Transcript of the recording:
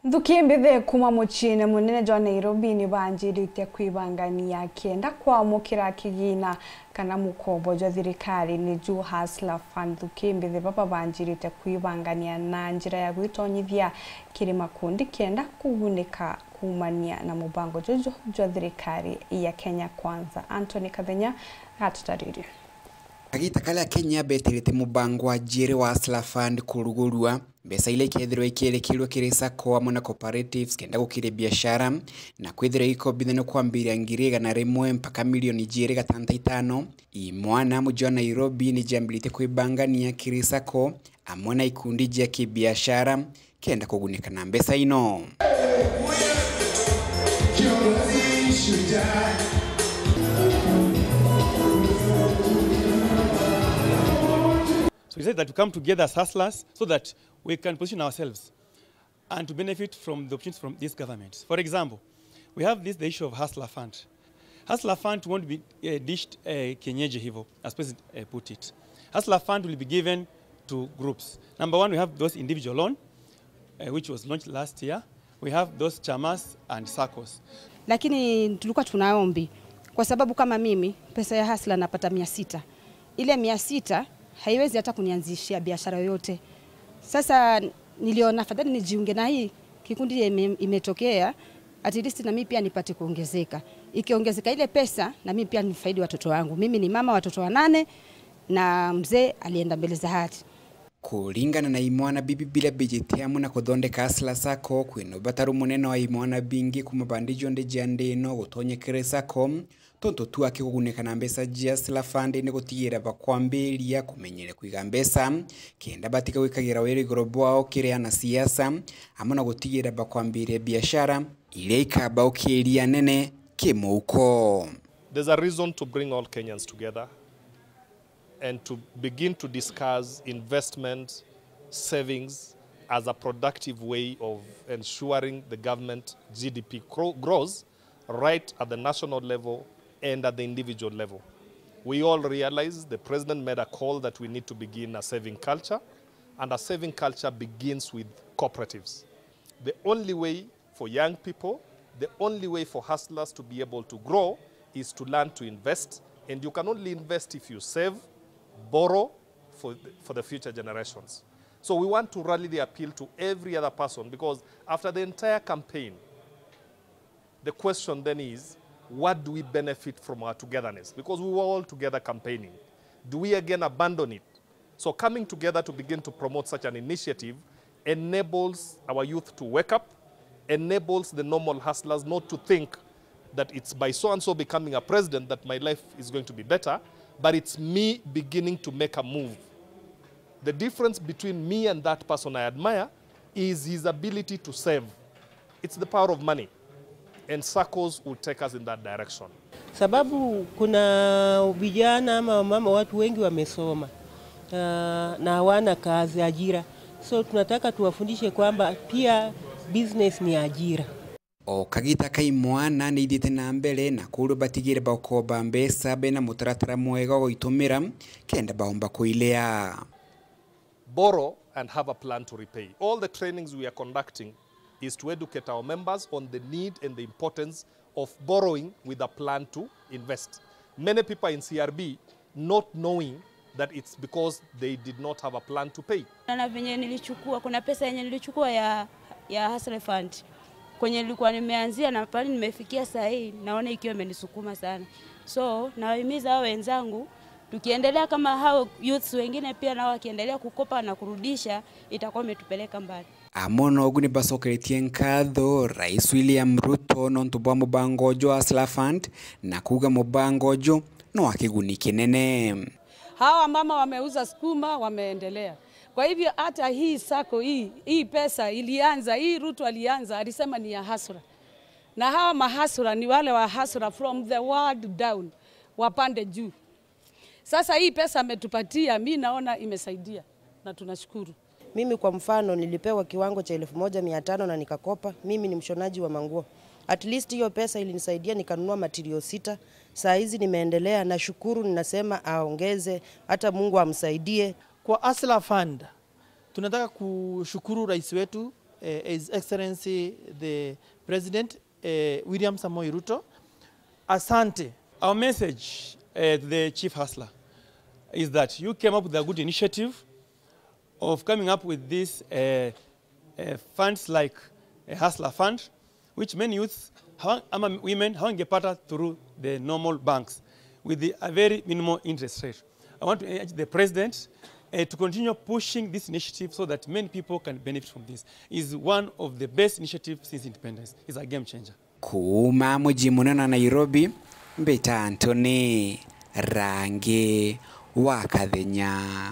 Nthukî Mbîthî kuma muchine munene jwa Nairobi ni banjirite Kwibangania KENDA kwamukira KIGINA kana mukombo jwa thirikari ni juu Hustler Fund. Nthukî Mbîthî baba banjirite Kwibangania na njira ya gwitonyithia kiri makundi KENDA KUGUNIKA kumania na mubango jwa thirikari ya Kenya Kwanza. Anthony Kathenya gatutariri. Agita kala Kenya beterete mubango wa jere wa Hustler Fund kurugurua mbesa ile kethirwa ikielekirwa kirisa kwa mona cooperatives kenda gukire biashara na kwithira iko bitheno kwambiria ngiriga na rimwe mpaka milioni jere gatanta itano imwana mujwa Nairobi ni jambilite Kwibangania kirisa ko amona ikundi jya kibiashara kenda kugunika na mbesa ino. So we said that we come together as hustlers so that we can position ourselves and to benefit from the opportunities from this government. For example, we have the issue of Hustler Fund. Hustler Fund won't be dished kienyeji hivyo, as President put it. Hustler Fund will be given to groups. Number one, we have those individual loan, which was launched last year. We have those chamas and SACCOs. Lakini tulikuwa tunaombi kwa sababu kama mimi pesa ya Hustler napata 600. Ile 600 haiwezi hata kunianzishia biashara yoyote. Sasa niliona afadhali nijiunge na hii kikundi imetokea, at least na mimi pia nipate kuongezeka. Ikiongezeka ile pesa na mimi pia nifaidi watoto wangu. Mimi ni mama watoto 8 na mzee alienda mbele za hati. Kulingana na imwana bibi bila bejete amuna kuthondeka Hustler Sacco kwino bataru munene wa imwana bingi kumabandijo nde jande no gutonyekere Sacco tonto tu akigugunika na mbesa jia Hustler Fund ni gutigira bakwambiria kumenyere kwiga mbesa kenda batika wikagira weri gorobwao kire ana siasa amuna gutigira bakwambiria biashara ile ikaba ukiria nene kimuko. There's a reason to bring all Kenyans together and to begin to discuss investment, savings as a productive way of ensuring the government GDP grows right at the national level and at the individual level. We all realize the president made a call that we need to begin a saving culture, and a saving culture begins with cooperatives. The only way for young people, the only way for hustlers to be able to grow is to learn to invest, and you can only invest if you save, borrow for the future generations. So we want to rally the appeal to every other person, because after the entire campaign, the question then is, what do we benefit from our togetherness? Because we were all together campaigning. Do we again abandon it? So coming together to begin to promote such an initiative enables our youth to wake up, enables the normal hustlers not to think that it's by so-and-so becoming a president that my life is going to be better, but it's me beginning to make a move. The difference between me and that person I admire is his ability to save. It's the power of money. And SACCOs will take us in that direction. Sababu kuna vijana ama mama watu wengi wamesoma na hawana kazi, ajira. So tunataka tuwafundishe kwamba pia business ni ajira. O kagita kaimwana ni idite na mbele na kuru batigire bakoba mbesa bena mutaratara mwega goitumira kenda baomba kuilea. Borrow and have a plan to repay. All the trainings we are conducting is to educate our members on the need and the importance of borrowing with a plan to invest. Many people in CRB not knowing that it's because they did not have a plan to pay. Na venye nilichukua, kuna pesa yenye nilichukua ya Hustler Fund. Kwenye nilikuwa nimeanzia na pale nimefikia saa hii, naona ikiwa imenisukuma sana. So nawahimiza hao wenzangu tukiendelea kama hao youths wengine pia nao wakiendelea kukopa na kurudisha itakuwa imetupeleka mbali. Amono oguni basokeretie nkatho Rais William Ruto nontubwa mubango jo Hustler Fund na kuga mubango jo no akigunike nene. Hawa mama wameuza skuma wameendelea. Kwa hivyo hata hii sako hii pesa ilianza, hii Ruto alianza alisema ni ya Hustler. Na hawa mahasura ni wale wa Hustler from the world down wapande juu. Sasa hii pesa ametupatia, mimi naona imesaidia na tunashukuru. Mimi kwa mfano nilipewa kiwango cha 1500 na nikakopa. Mimi ni mshonaji wa manguo. At least hiyo pesa ilinisaidia nikanunua material 6. Saa hizi nimeendelea na shukuru, ninasema aongeze, hata Mungu amsaidie. Kwa Hustler Fund tunataka kushukuru rais wetu His Excellency the President William Samoei Ruto. Asante. Our message to the chief hustler is that you came up with a good initiative of coming up with these funds like a hustler fund, which many youths, women, hawangepata through the normal banks with a very minimal interest rate. I want to urge the president to continue pushing this initiative so that many people can benefit from this. It's one of the best initiatives since independence. It's a game changer. Kuma mji munene Nairobi, Mbîthî Anthony, rangi wa Kathenya.